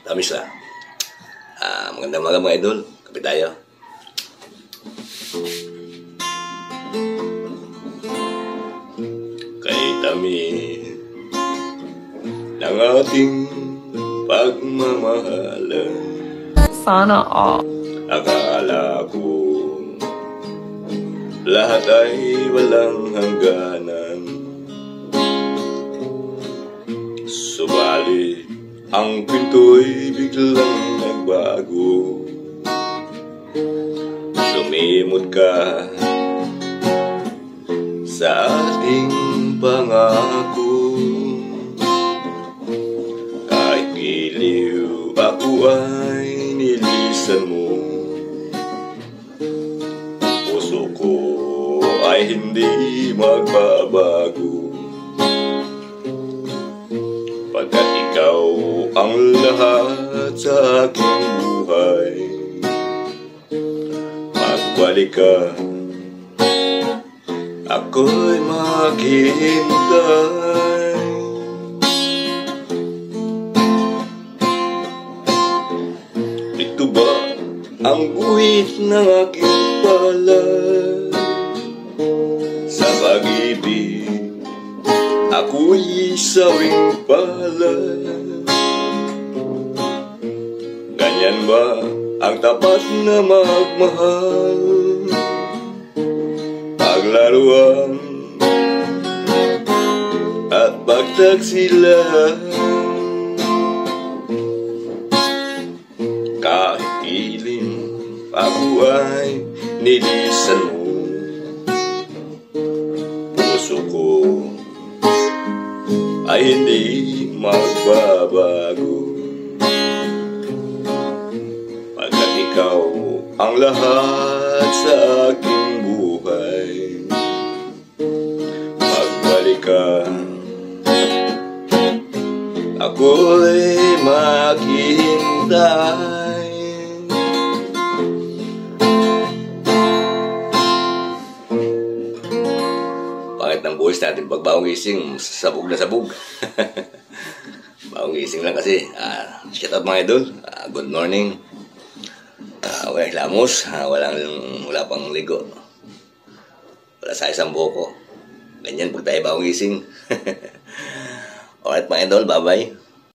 Tamis na. Magandang umaga mga idol. Kape tayo. Kay tamis ng ating pagmamahalan. Sana all. Akala ko lahat ay walang hangganan. Subalit ang pinto'y biglang nagbago. Lumimot ka sa ating pangako. Kahit giliw ako ay nilisan mo. Puso ko ay hindi magbabago. Pagkat ikaw ang lahat sa aking buhay. Magbalik ka, ako'y maghihintay. Ito ba ang guhit ng aking palad? Sa pag-ibig ako'y sawing palad. Ganyan ba ang tapat na magmahal? Paglaruan at pagtaksilan. Kahit ilim ako ay nilisan mo. Puso ko ay hindi magbabago. Pagkat ikaw ang lahat sa aking buhay. Magbalik ka, ako'y maghihintay. Bakit ng buhis natin pag bagong gising, sabog na sabog. Bagong gising lang kasi. Shout out mga idol. Good morning. Walang hilamos. Wala pang ligo. Wala sa isang buko. Ganyan pag tayo bagong gising. Alright mga idol, bye bye.